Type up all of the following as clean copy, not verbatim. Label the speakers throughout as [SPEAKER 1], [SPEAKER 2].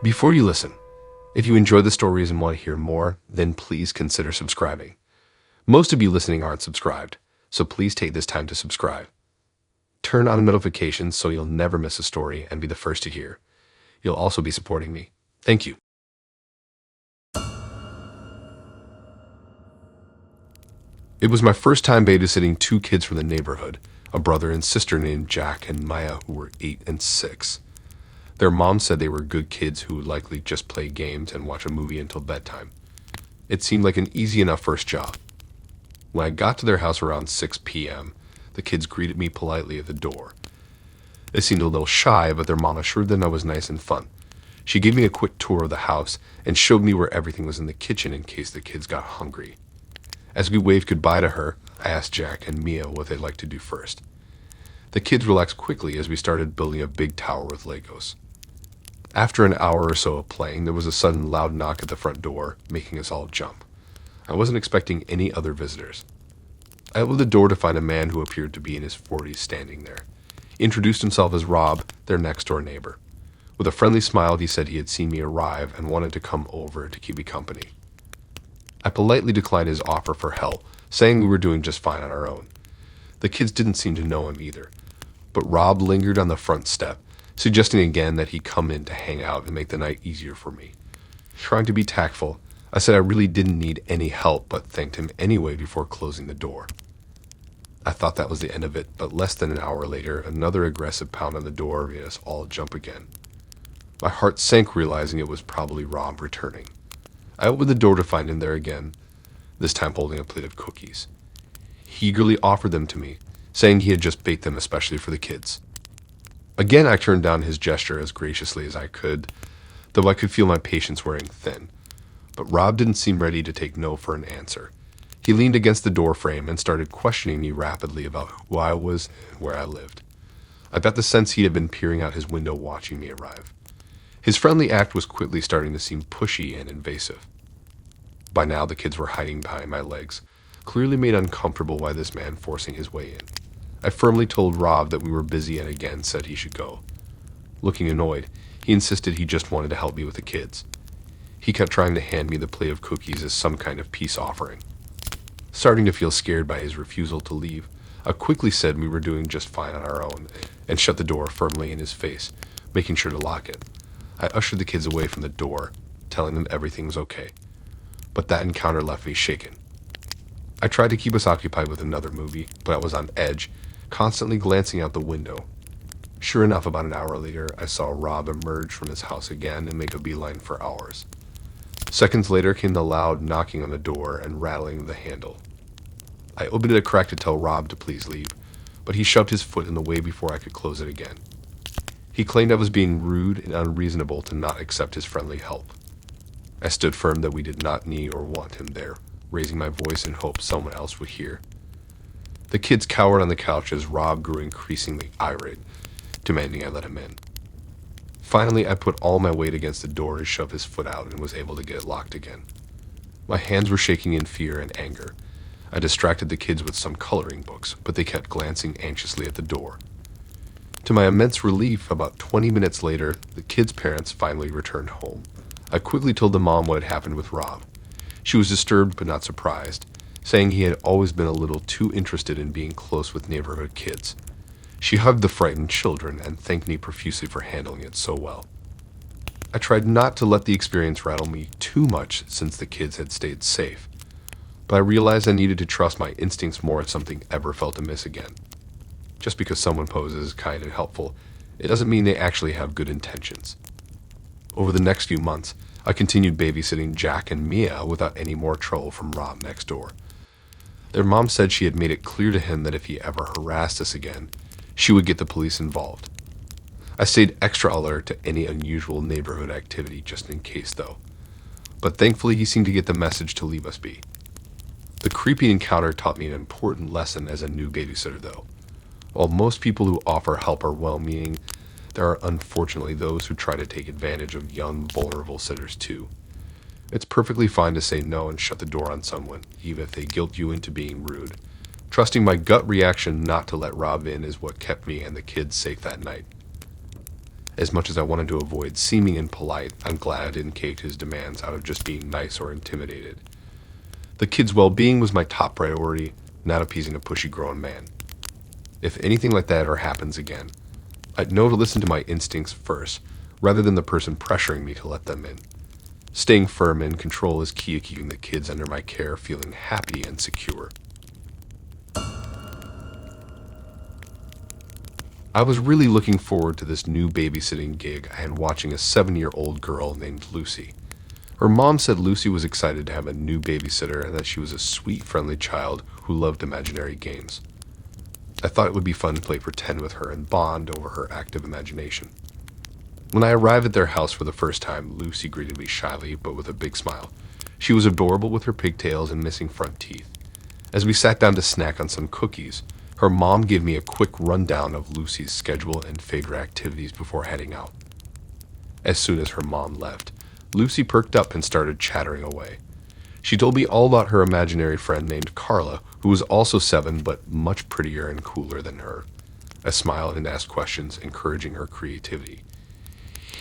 [SPEAKER 1] Before you listen, if you enjoy the stories and want to hear more, then please consider subscribing. Most of you listening aren't subscribed, so please take this time to subscribe. Turn on notifications so you'll never miss a story and be the first to hear. You'll also be supporting me. Thank you. It was my first time babysitting two kids from the neighborhood, a brother and sister named Jack and Maya, who were 8 and 6. Their mom said they were good kids who would likely just play games and watch a movie until bedtime. It seemed like an easy enough first job. When I got to their house around 6 p.m., the kids greeted me politely at the door. They seemed a little shy, but their mom assured them I was nice and fun. She gave me a quick tour of the house and showed me where everything was in the kitchen in case the kids got hungry. As we waved goodbye to her, I asked Jack and Mia what they'd like to do first. The kids relaxed quickly as we started building a big tower with Legos. After an hour or so of playing, there was a sudden loud knock at the front door, making us all jump. I wasn't expecting any other visitors. I opened the door to find a man who appeared to be in his 40s standing there. He introduced himself as Rob, their next-door neighbor. With a friendly smile, he said he had seen me arrive and wanted to come over to keep me company. I politely declined his offer for help, saying we were doing just fine on our own. The kids didn't seem to know him either, but Rob lingered on the front step, suggesting again that he come in to hang out and make the night easier for me. Trying to be tactful, I said I really didn't need any help, but thanked him anyway before closing the door. I thought that was the end of it, but less than an hour later, another aggressive pound on the door made us all jump again. My heart sank realizing it was probably Rob returning. I opened the door to find him there again, this time holding a plate of cookies. He eagerly offered them to me, saying he had just baked them especially for the kids. Again, I turned down his gesture as graciously as I could, though I could feel my patience wearing thin. But Rob didn't seem ready to take no for an answer. He leaned against the door frame and started questioning me rapidly about who I was and where I lived. I got the sense he had been peering out his window watching me arrive. His friendly act was quickly starting to seem pushy and invasive. By now, the kids were hiding behind my legs, clearly made uncomfortable by this man forcing his way in. I firmly told Rob that we were busy and again said he should go. Looking annoyed, he insisted he just wanted to help me with the kids. He kept trying to hand me the plate of cookies as some kind of peace offering. Starting to feel scared by his refusal to leave, I quickly said we were doing just fine on our own and shut the door firmly in his face, making sure to lock it. I ushered the kids away from the door, telling them everything was okay. But that encounter left me shaken. I tried to keep us occupied with another movie, but I was on edge, constantly glancing out the window. Sure enough, about an hour later, I saw Rob emerge from his house again and make a beeline for ours. Seconds later came the loud knocking on the door and rattling the handle. I opened it a crack to tell Rob to please leave, but he shoved his foot in the way before I could close it again. He claimed I was being rude and unreasonable to not accept his friendly help. I stood firm that we did not need or want him there, raising my voice in hope someone else would hear. The kids cowered on the couch as Rob grew increasingly irate, demanding I let him in. Finally, I put all my weight against the door to shove his foot out and was able to get it locked again. My hands were shaking in fear and anger. I distracted the kids with some coloring books, but they kept glancing anxiously at the door. To my immense relief, about 20 minutes later, the kids' parents finally returned home. I quickly told the mom what had happened with Rob. She was disturbed but not surprised, saying he had always been a little too interested in being close with neighborhood kids. She hugged the frightened children and thanked me profusely for handling it so well. I tried not to let the experience rattle me too much since the kids had stayed safe, but I realized I needed to trust my instincts more if something ever felt amiss again. Just because someone poses kind and helpful, it doesn't mean they actually have good intentions. Over the next few months, I continued babysitting Jack and Mia without any more trouble from Rob next door. Their mom said she had made it clear to him that if he ever harassed us again, she would get the police involved. I stayed extra alert to any unusual neighborhood activity just in case though, but thankfully he seemed to get the message to leave us be. The creepy encounter taught me an important lesson as a new babysitter though. While most people who offer help are well-meaning, there are unfortunately those who try to take advantage of young, vulnerable sitters too. It's perfectly fine to say no and shut the door on someone, even if they guilt you into being rude. Trusting my gut reaction not to let Rob in is what kept me and the kids safe that night. As much as I wanted to avoid seeming impolite, I'm glad I didn't cave to his demands out of just being nice or intimidated. The kid's well-being was my top priority, not appeasing a pushy grown man. If anything like that ever happens again, I'd know to listen to my instincts first, rather than the person pressuring me to let them in. Staying firm and in control is key to keeping the kids under my care feeling happy and secure. I was really looking forward to this new babysitting gig I had watching a 7-year-old girl named Lucy. Her mom said Lucy was excited to have a new babysitter and that she was a sweet, friendly child who loved imaginary games. I thought it would be fun to play pretend with her and bond over her active imagination. When I arrived at their house for the first time, Lucy greeted me shyly but with a big smile. She was adorable with her pigtails and missing front teeth. As we sat down to snack on some cookies, her mom gave me a quick rundown of Lucy's schedule and favorite activities before heading out. As soon as her mom left, Lucy perked up and started chattering away. She told me all about her imaginary friend named Carla, who was also 7 but much prettier and cooler than her. I smiled and asked questions, encouraging her creativity.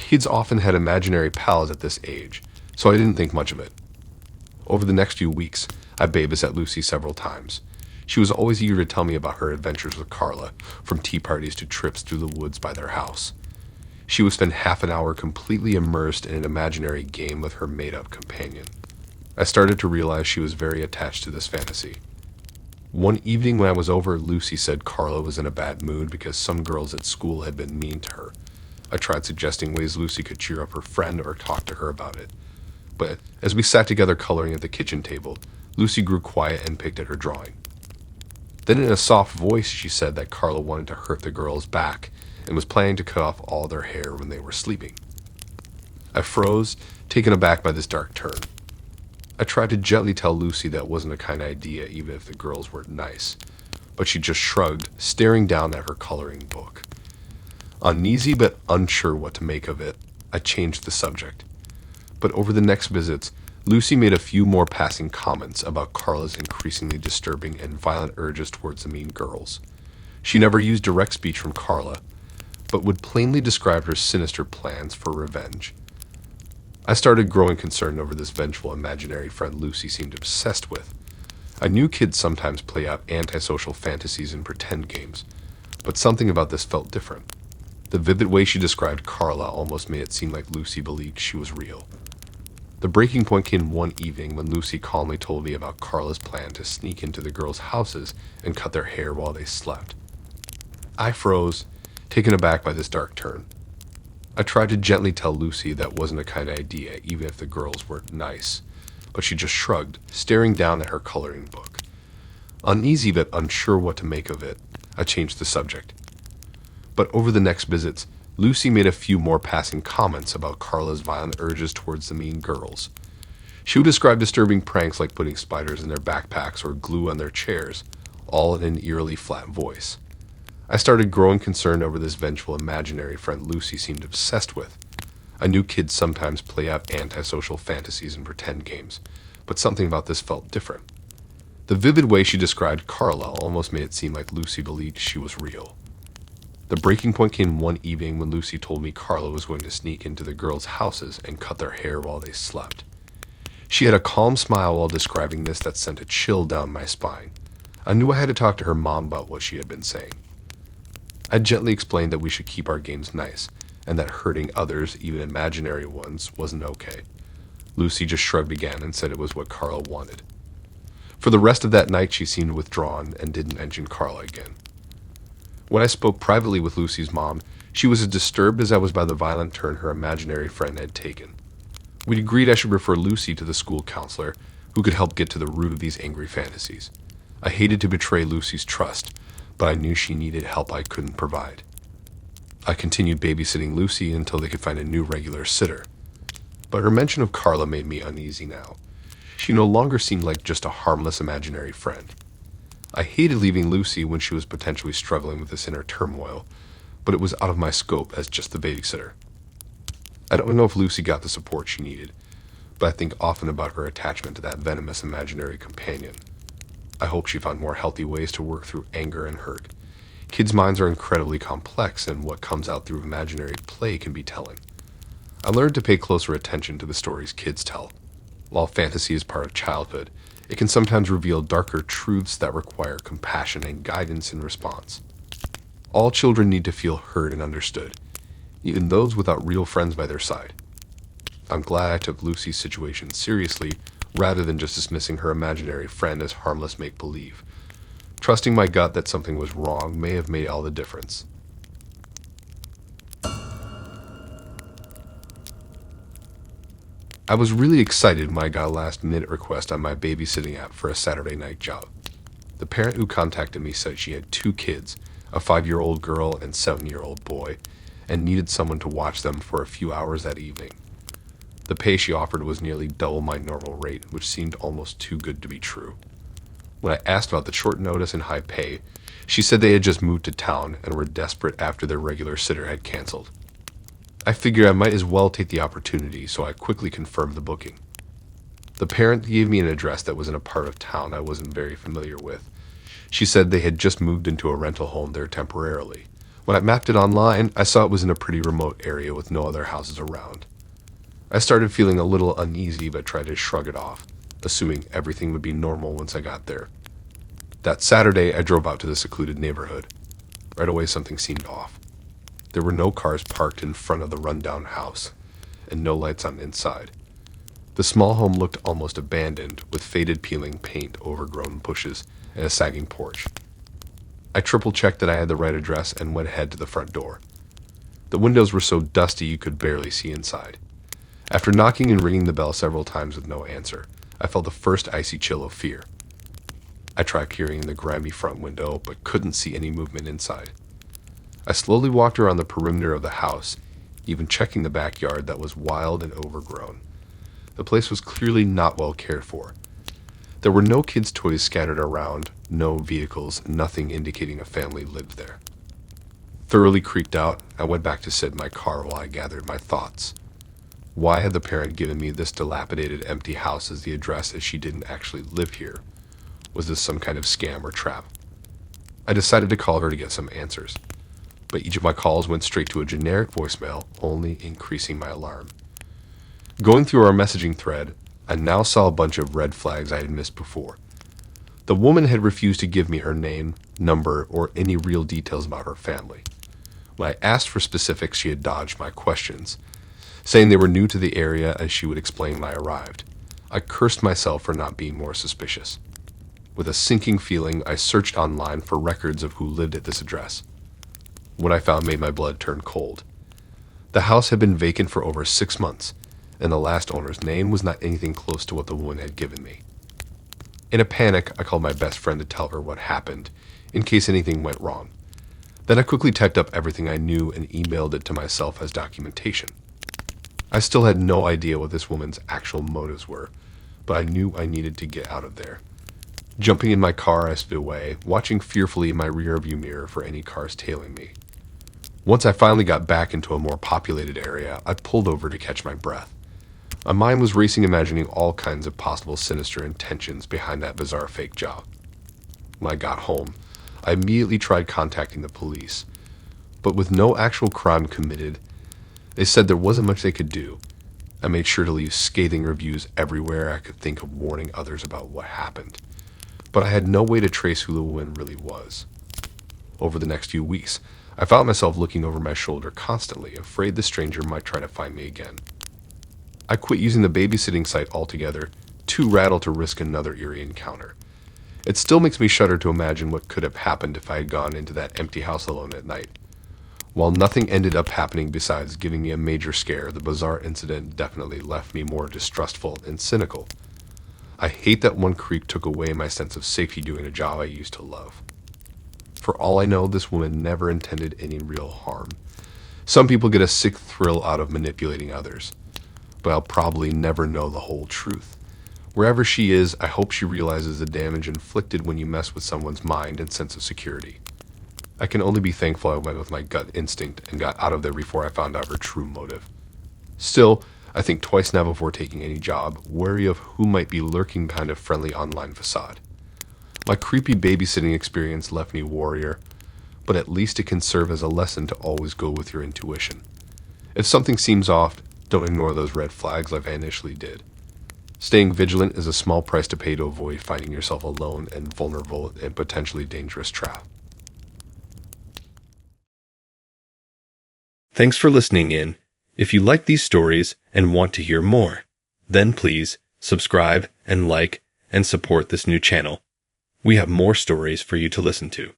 [SPEAKER 1] Kids often had imaginary pals at this age, so I didn't think much of it. Over the next few weeks, I babysat Lucy several times. She was always eager to tell me about her adventures with Carla, from tea parties to trips through the woods by their house. She would spend half an hour completely immersed in an imaginary game with her made-up companion. I started to realize she was very attached to this fantasy. One evening when I was over, Lucy said Carla was in a bad mood because some girls at school had been mean to her. I tried suggesting ways Lucy could cheer up her friend or talk to her about it. But as we sat together coloring at the kitchen table, Lucy grew quiet and picked at her drawing. Then in a soft voice, she said that Carla wanted to hurt the girls back and was planning to cut off all their hair when they were sleeping. I froze, taken aback by this dark turn. I tried to gently tell Lucy that wasn't a kind idea even if the girls were nice, but she just shrugged, staring down at her coloring book. Uneasy but unsure what to make of it, I changed the subject. But over the next visits, Lucy made a few more passing comments about Carla's increasingly disturbing and violent urges towards the mean girls. She never used direct speech from Carla, but would plainly describe her sinister plans for revenge. I started growing concerned over this vengeful imaginary friend Lucy seemed obsessed with. I knew kids sometimes play out antisocial fantasies in pretend games, but something about this felt different. The vivid way she described Carla almost made it seem like Lucy believed she was real. The breaking point came one evening when Lucy calmly told me about Carla's plan to sneak into the girls' houses and cut their hair while they slept. I froze, taken aback by this dark turn. I tried to gently tell Lucy that wasn't a kind idea even if the girls weren't nice, but she just shrugged, staring down at her coloring book. Uneasy but unsure what to make of it, I changed the subject. But over the next visits, Lucy made a few more passing comments about Carla's violent urges towards the mean girls. She would describe disturbing pranks like putting spiders in their backpacks or glue on their chairs, all in an eerily flat voice. I started growing concerned over this vengeful imaginary friend Lucy seemed obsessed with. I knew kids sometimes play out antisocial fantasies in pretend games, but something about this felt different. The vivid way she described Carla almost made it seem like Lucy believed she was real. The breaking point came one evening when Lucy told me Carla was going to sneak into the girls' houses and cut their hair while they slept. She had a calm smile while describing this that sent a chill down my spine. I knew I had to talk to her mom about what she had been saying. I gently explained that we should keep our games nice, and that hurting others, even imaginary ones, wasn't okay. Lucy just shrugged again and said it was what Carla wanted. For the rest of that night, she seemed withdrawn and didn't mention Carla again. When I spoke privately with Lucy's mom, she was as disturbed as I was by the violent turn her imaginary friend had taken. We agreed I should refer Lucy to the school counselor, who could help get to the root of these angry fantasies. I hated to betray Lucy's trust, but I knew she needed help I couldn't provide. I continued babysitting Lucy until they could find a new regular sitter. But her mention of Carla made me uneasy now. She no longer seemed like just a harmless imaginary friend. I hated leaving Lucy when she was potentially struggling with this inner turmoil, but it was out of my scope as just the babysitter. I don't know if Lucy got the support she needed, but I think often about her attachment to that venomous imaginary companion. I hope she found more healthy ways to work through anger and hurt. Kids' minds are incredibly complex, and what comes out through imaginary play can be telling. I learned to pay closer attention to the stories kids tell. While fantasy is part of childhood, it can sometimes reveal darker truths that require compassion and guidance in response. All children need to feel heard and understood, even those without real friends by their side. I'm glad I took Lucy's situation seriously rather than just dismissing her imaginary friend as harmless make-believe. Trusting my gut that something was wrong may have made all the difference. I was really excited when I got a last-minute request on my babysitting app for a Saturday night job. The parent who contacted me said she had 2 kids, a 5-year-old girl and 7-year-old boy, and needed someone to watch them for a few hours that evening. The pay she offered was nearly double my normal rate, which seemed almost too good to be true. When I asked about the short notice and high pay, she said they had just moved to town and were desperate after their regular sitter had canceled. I figured I might as well take the opportunity, so I quickly confirmed the booking. The parent gave me an address that was in a part of town I wasn't very familiar with. She said they had just moved into a rental home there temporarily. When I mapped it online, I saw it was in a pretty remote area with no other houses around. I started feeling a little uneasy but tried to shrug it off, assuming everything would be normal once I got there. That Saturday, I drove out to the secluded neighborhood. Right away, something seemed off. There were no cars parked in front of the rundown house, and no lights on inside. The small home looked almost abandoned, with faded peeling paint, overgrown bushes, and a sagging porch. I triple-checked that I had the right address and went ahead to the front door. The windows were so dusty you could barely see inside. After knocking and ringing the bell several times with no answer, I felt the first icy chill of fear. I tried peering in the grimy front window, but couldn't see any movement inside. I slowly walked around the perimeter of the house, even checking the backyard that was wild and overgrown. The place was clearly not well cared for. There were no kids' toys scattered around, no vehicles, nothing indicating a family lived there. Thoroughly creeped out, I went back to sit in my car while I gathered my thoughts. Why had the parent given me this dilapidated empty house as the address if she didn't actually live here? Was this some kind of scam or trap? I decided to call her to get some answers, but each of my calls went straight to a generic voicemail, only increasing my alarm. Going through our messaging thread, I now saw a bunch of red flags I had missed before. The woman had refused to give me her name, number, or any real details about her family. When I asked for specifics, she had dodged my questions, saying they were new to the area as she would explain when I arrived. I cursed myself for not being more suspicious. With a sinking feeling, I searched online for records of who lived at this address. What I found made my blood turn cold. The house had been vacant for over 6 months, and the last owner's name was not anything close to what the woman had given me. In a panic, I called my best friend to tell her what happened, in case anything went wrong. Then I quickly typed up everything I knew and emailed it to myself as documentation. I still had no idea what this woman's actual motives were, but I knew I needed to get out of there. Jumping in my car, I sped away, watching fearfully in my rearview mirror for any cars tailing me. Once I finally got back into a more populated area, I pulled over to catch my breath. My mind was racing, imagining all kinds of possible sinister intentions behind that bizarre fake job. When I got home, I immediately tried contacting the police, but with no actual crime committed, they said there wasn't much they could do. I made sure to leave scathing reviews everywhere I could think of, warning others about what happened, but I had no way to trace who the woman really was. Over the next few weeks, I found myself looking over my shoulder constantly, afraid the stranger might try to find me again. I quit using the babysitting site altogether, too rattled to risk another eerie encounter. It still makes me shudder to imagine what could have happened if I had gone into that empty house alone at night. While nothing ended up happening besides giving me a major scare, the bizarre incident definitely left me more distrustful and cynical. I hate that one creep took away my sense of safety doing a job I used to love. For all I know, this woman never intended any real harm. Some people get a sick thrill out of manipulating others, but I'll probably never know the whole truth. Wherever she is, I hope she realizes the damage inflicted when you mess with someone's mind and sense of security. I can only be thankful I went with my gut instinct and got out of there before I found out her true motive. Still, I think twice now before taking any job, wary of who might be lurking behind a friendly online facade. My creepy babysitting experience left me warrior, but at least it can serve as a lesson to always go with your intuition. If something seems off, don't ignore those red flags like I initially did. Staying vigilant is a small price to pay to avoid finding yourself alone and vulnerable in potentially dangerous trap.
[SPEAKER 2] Thanks for listening in. If you like these stories and want to hear more, then please subscribe and like and support this new channel. We have more stories for you to listen to.